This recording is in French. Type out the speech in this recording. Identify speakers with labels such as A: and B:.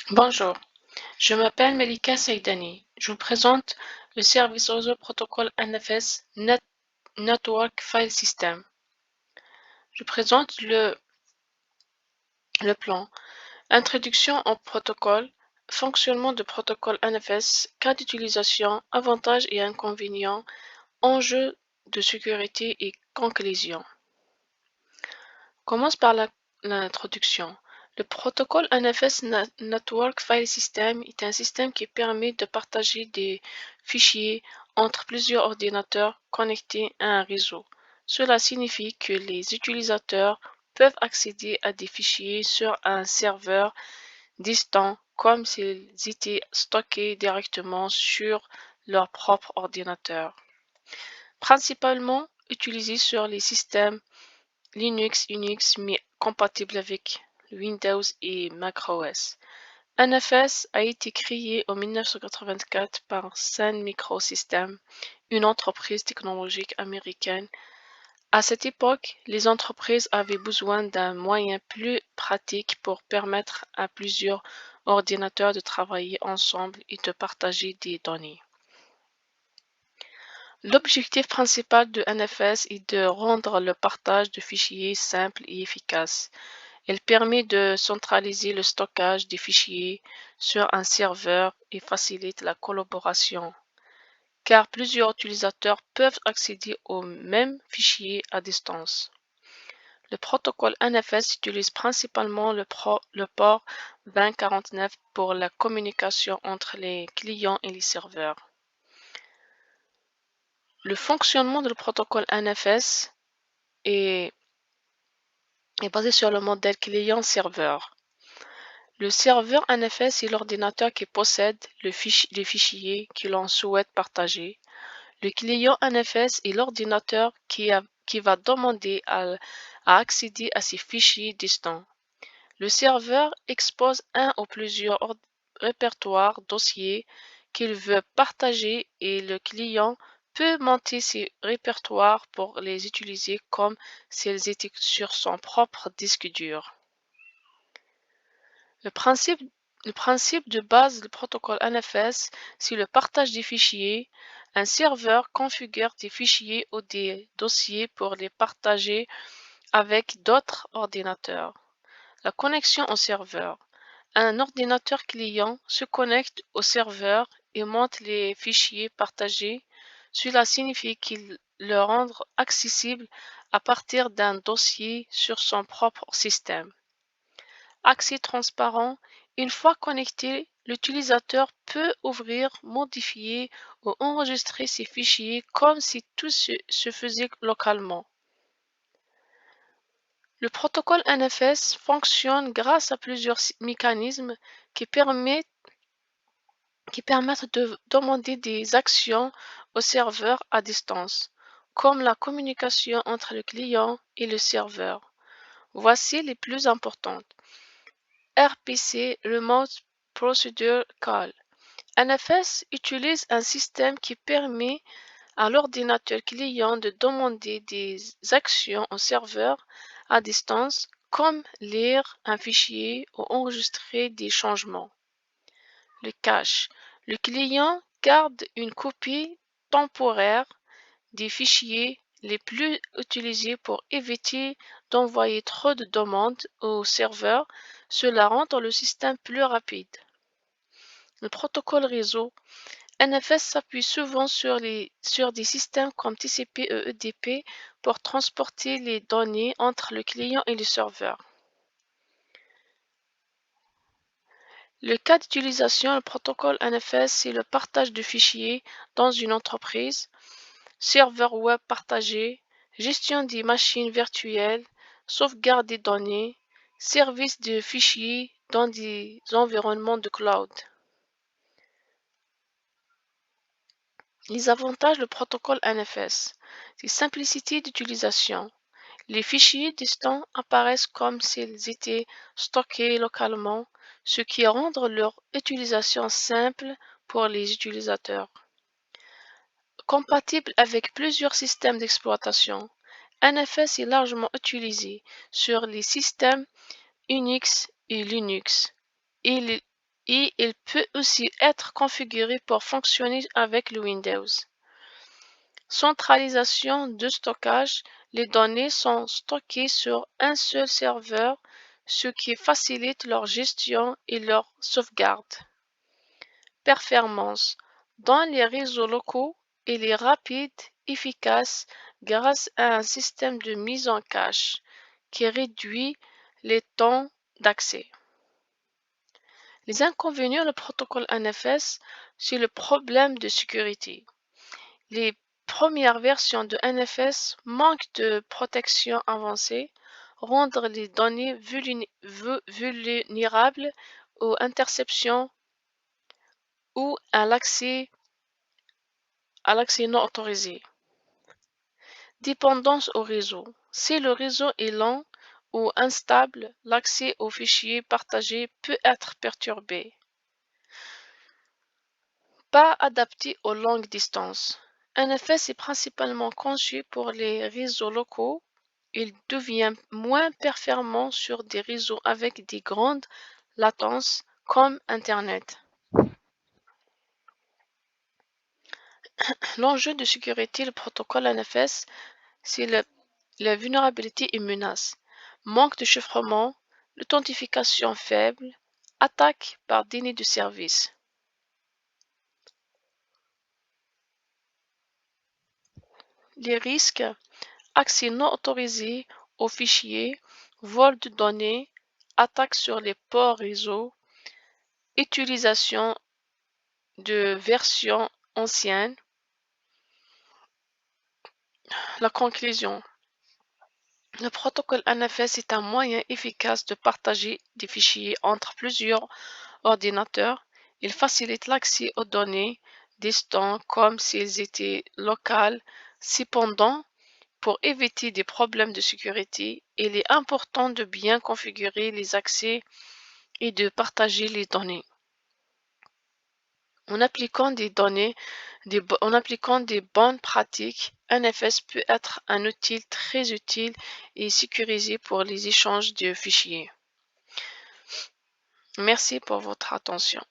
A: Bonjour, je m'appelle Melika Saïdani. Je vous présente le service réseau protocole NFS Network File System. Je présente le plan. Introduction au protocole, fonctionnement de protocole NFS, cas d'utilisation, avantages et inconvénients, enjeux de sécurité et conclusion. Commence par l'introduction. Le protocole NFS Network File System est un système qui permet de partager des fichiers entre plusieurs ordinateurs connectés à un réseau. Cela signifie que les utilisateurs peuvent accéder à des fichiers sur un serveur distant comme s'ils étaient stockés directement sur leur propre ordinateur. Principalement utilisé sur les systèmes Linux, Unix, mais compatible avec Windows et macOS. NFS a été créé en 1984 par Sun Microsystems, une entreprise technologique américaine. À cette époque, les entreprises avaient besoin d'un moyen plus pratique pour permettre à plusieurs ordinateurs de travailler ensemble et de partager des données. L'objectif principal de NFS est de rendre le partage de fichiers simple et efficace. Elle permet de centraliser le stockage des fichiers sur un serveur et facilite la collaboration, car plusieurs utilisateurs peuvent accéder aux mêmes fichiers à distance. Le protocole NFS utilise principalement le port 2049 pour la communication entre les clients et les serveurs. Le fonctionnement du protocole NFS est basé sur le modèle client-serveur. Le serveur NFS est l'ordinateur qui possède les fichiers que l'on souhaite partager. Le client NFS est l'ordinateur qui va demander à accéder à ces fichiers distants. Le serveur expose un ou plusieurs répertoires dossiers qu'il veut partager et le client peut monter ces répertoires pour les utiliser comme s'ils étaient sur son propre disque dur. Le principe de base du protocole NFS, c'est le partage des fichiers. Un serveur configure des fichiers ou des dossiers pour les partager avec d'autres ordinateurs. La connexion au serveur. Un ordinateur client se connecte au serveur et monte les fichiers partagés. Cela signifie qu'il le rend accessible à partir d'un dossier sur son propre système. Accès transparent. Une fois connecté, l'utilisateur peut ouvrir, modifier ou enregistrer ses fichiers comme si tout se faisait localement. Le protocole NFS fonctionne grâce à plusieurs mécanismes qui permettent de demander des actions au serveur à distance, comme la communication entre le client et le serveur. Voici les plus importantes. RPC Remote Procedure Call. NFS utilise un système qui permet à l'ordinateur client de demander des actions au serveur à distance, comme lire un fichier ou enregistrer des changements. Le cache. Le client garde une copie temporaire des fichiers les plus utilisés pour éviter d'envoyer trop de demandes au serveur. Cela rend le système plus rapide. Le protocole réseau. NFS s'appuie souvent sur des systèmes comme TCP et EDP pour transporter les données entre le client et le serveur. Le cas d'utilisation, le protocole NFS, c'est le partage de fichiers dans une entreprise, serveur web partagé, gestion des machines virtuelles, sauvegarde des données, service de fichiers dans des environnements de cloud. Les avantages du protocole NFS, c'est simplicité d'utilisation. Les fichiers distants apparaissent comme s'ils étaient stockés localement, ce qui rend leur utilisation simple pour les utilisateurs. Compatible avec plusieurs systèmes d'exploitation, NFS est largement utilisé sur les systèmes Unix et Linux et et il peut aussi être configuré pour fonctionner avec le Windows. Centralisation de stockage. Les données sont stockées sur un seul serveur, ce qui facilite leur gestion et leur sauvegarde. Performance. Dans les réseaux locaux, il est rapide, efficace grâce à un système de mise en cache qui réduit les temps d'accès. Les inconvénients du protocole NFS, c'est le problème de sécurité. Les premières versions de NFS manquent de protection avancée, rendent les données vulnérables aux interceptions ou à l'accès non autorisé. Dépendance au réseau. Si le réseau est lent ou instable, l'accès aux fichiers partagés peut être perturbé. Pas adapté aux longues distances. NFS est principalement conçu pour les réseaux locaux. Il devient moins performant sur des réseaux avec des grandes latences comme Internet. L'enjeu de sécurité, le protocole NFS, c'est la vulnérabilité et menace, manque de chiffrement, l'authentification faible, attaque par déni de service. Les risques, accès non autorisé aux fichiers, vol de données, attaque sur les ports réseau, utilisation de versions anciennes. La conclusion. Le protocole NFS est un moyen efficace de partager des fichiers entre plusieurs ordinateurs. Il facilite l'accès aux données distants comme s'ils étaient locales. Cependant, pour éviter des problèmes de sécurité, il est important de bien configurer les accès et de partager les données. En appliquant des bonnes pratiques, NFS peut être un outil très utile et sécurisé pour les échanges de fichiers. Merci pour votre attention.